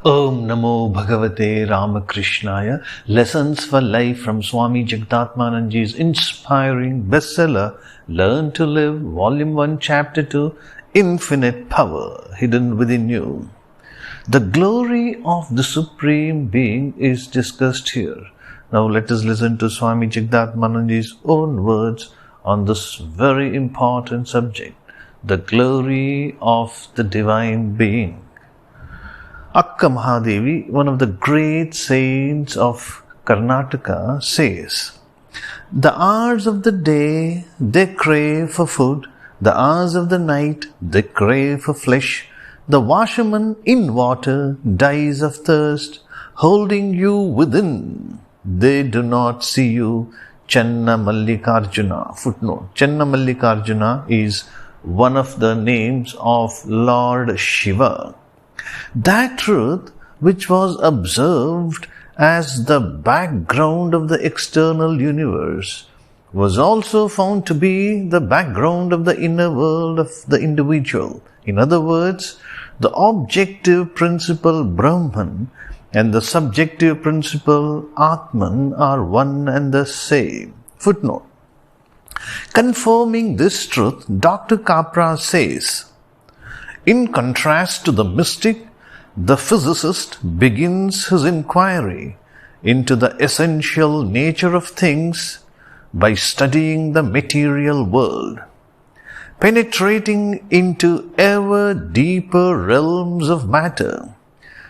Om Namo Bhagavate Ramakrishnaya. Lessons for Life from Swami Jagdatmananji's inspiring bestseller, Learn to Live, Volume 1, Chapter 2, Infinite Power Hidden Within You. The glory of the Supreme Being is discussed here. Now let us listen to Swami Jagdatmananji's own words on this very important subject, the glory of the Divine Being. Akka Mahadevi, one of the great saints of Karnataka, says, "The hours of the day they crave for food, the hours of the night they crave for flesh. The washerman in water dies of thirst, holding you within. They do not see you." Channa Mallikarjuna. Footnote. Channa Mallikarjuna is one of the names of Lord Shiva. That truth which was observed as the background of the external universe was also found to be the background of the inner world of the individual. In other words, the objective principle Brahman and the subjective principle Atman are one and the same. Footnote. Confirming this truth, Dr. Capra says, "In contrast to the mystic, the physicist begins his inquiry into the essential nature of things by studying the material world. Penetrating into ever deeper realms of matter,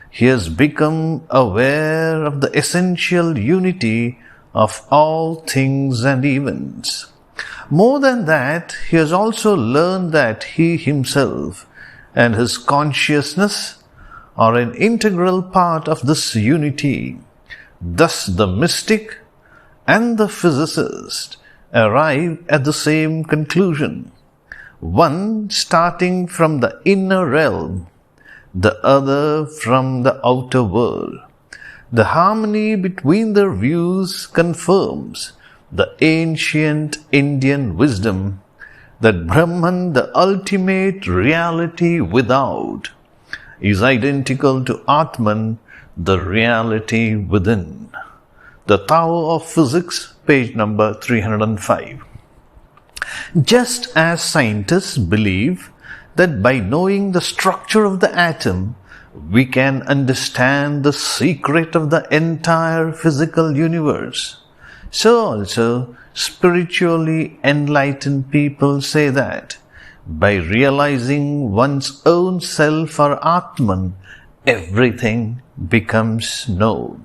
he has become aware of the essential unity of all things and events. More than that, he has also learned that he himself and his consciousness are an integral part of this unity. Thus the mystic and the physicist arrive at the same conclusion, one starting from the inner realm, the other from the outer world. The harmony between their views confirms the ancient Indian wisdom that Brahman, the ultimate reality without, is identical to Atman, the reality within." The Tao of Physics, page number 305. Just as scientists believe that by knowing the structure of the atom, we can understand the secret of the entire physical universe, so also spiritually enlightened people say that by realizing one's own self or Atman, everything becomes known.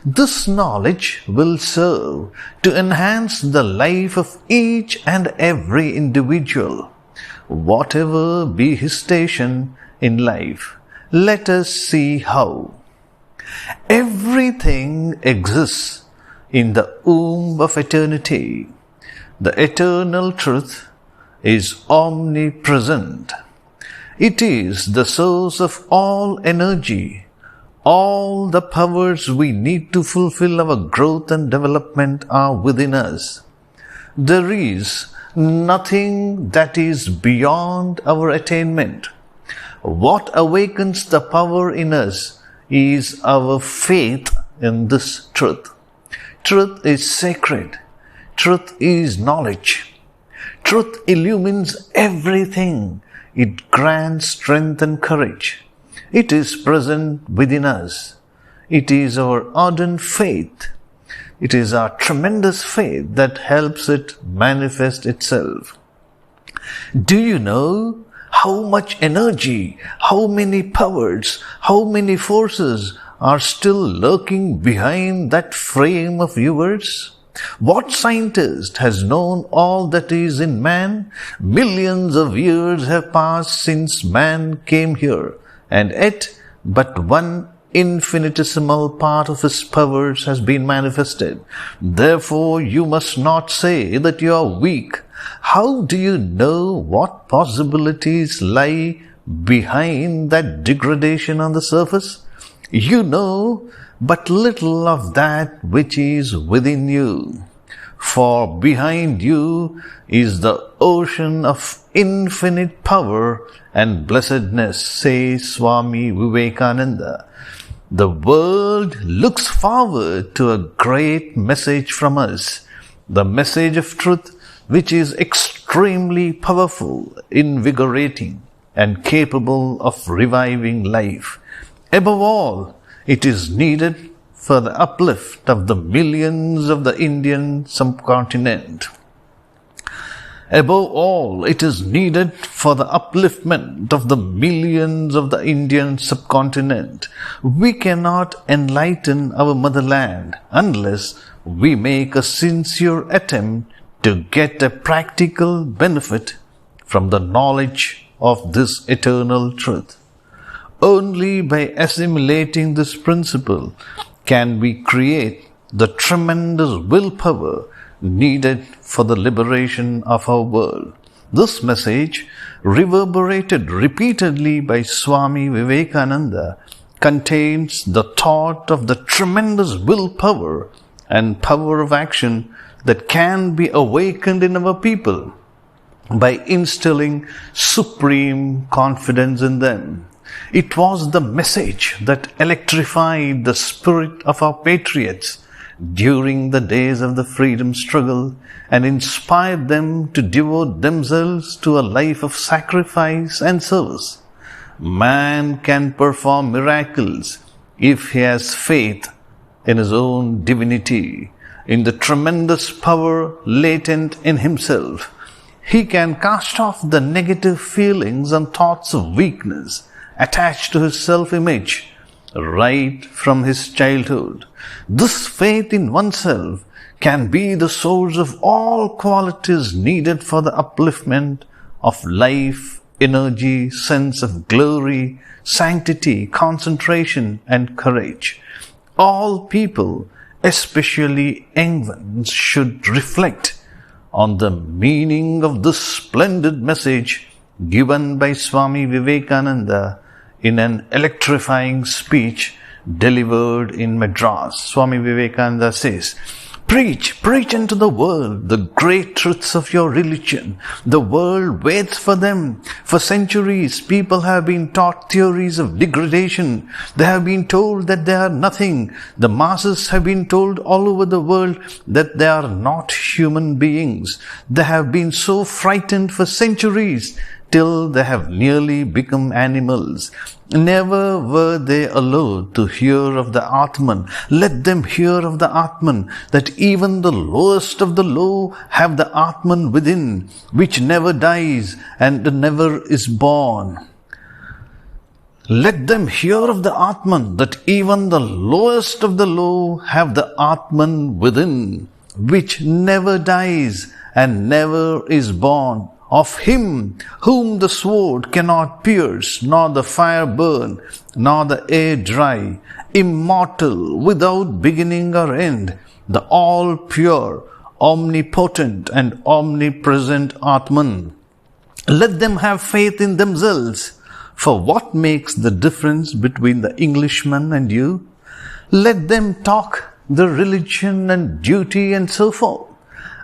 This knowledge will serve to enhance the life of each and every individual, whatever be his station in life. Let us see how. Everything exists in the womb of eternity. The eternal truth is omnipresent. It is the source of all energy. All the powers we need to fulfill our growth and development are within us. There is nothing that is beyond our attainment. What awakens the power in us is our faith in this truth. Truth is sacred. Truth is knowledge. Truth illumines everything. It grants strength and courage. It is present within us. It is our ardent faith. It is our tremendous faith that helps it manifest itself. Do you know how much energy, how many powers, how many forces are still lurking behind that frame of yours? What scientist has known all that is in man? Millions of years have passed since man came here, and yet but one infinitesimal part of his powers has been manifested. Therefore, you must not say that you are weak. How do you know what possibilities lie behind that degradation on the surface? You know but little of that which is within you. For behind you is the ocean of infinite power and blessedness, says Swami Vivekananda. The world looks forward to a great message from us, the message of truth, which is extremely powerful, invigorating, and capable of reviving life. Above all, it is needed for the uplift of the millions of the Indian subcontinent. Above all, it is needed for the upliftment of the millions of the Indian subcontinent. We cannot enlighten our motherland unless we make a sincere attempt to get a practical benefit from the knowledge of this eternal truth. Only by assimilating this principle can we create the tremendous willpower needed for the liberation of our world. This message, reverberated repeatedly by Swami Vivekananda, contains the thought of the tremendous willpower and power of action that can be awakened in our people by instilling supreme confidence in them. It was the message that electrified the spirit of our patriots during the days of the freedom struggle and inspired them to devote themselves to a life of sacrifice and service. Man can perform miracles if he has faith in his own divinity, in the tremendous power latent in himself. He can cast off the negative feelings and thoughts of weakness attached to his self-image right from his childhood. This faith in oneself can be the source of all qualities needed for the upliftment of life, energy, sense of glory, sanctity, concentration, and courage. All people, especially young ones, should reflect on the meaning of this splendid message given by Swami Vivekananda in an electrifying speech delivered in Madras. Swami Vivekananda says, Preach unto the world the great truths of your religion. The world waits for them. For centuries, people have been taught theories of degradation. They have been told that they are nothing. The masses have been told all over the world that they are not human beings. They have been so frightened for centuries till they have nearly become animals. Never were they allowed to hear of the Atman. Let them hear of the Atman, that even the lowest of the low have the Atman within, which never dies and never is born. Let them hear of the Atman, that even the lowest of the low have the Atman within, which never dies and never is born. Of him whom the sword cannot pierce, nor the fire burn, nor the air dry, immortal, without beginning or end, the all-pure, omnipotent and omnipresent Atman. Let them have faith in themselves, for what makes the difference between the Englishman and you? Let them talk the religion and duty and so forth.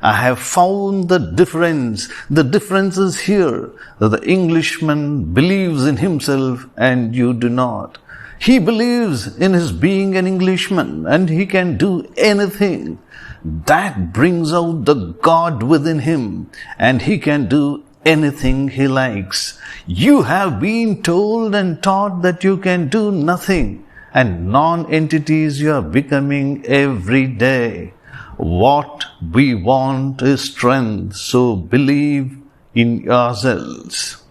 I have found the difference. The difference is here, that the Englishman believes in himself and you do not. He believes in his being an Englishman and he can do anything. That brings out the God within him and he can do anything he likes. You have been told and taught that you can do nothing, and non-entities you are becoming every day. What we want is strength, so believe in yourselves.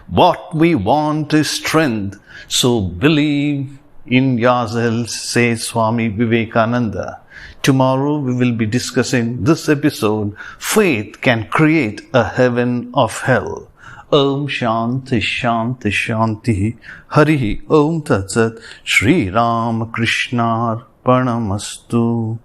What we want is strength, so believe in yourselves, says Swami Vivekananda. Tomorrow we will be discussing this episode, Faith Can Create a Heaven of Hell. Om Shanti Shanti Shanti Hari Om Tat Sat Shri Ramakrishna Arpanamastu.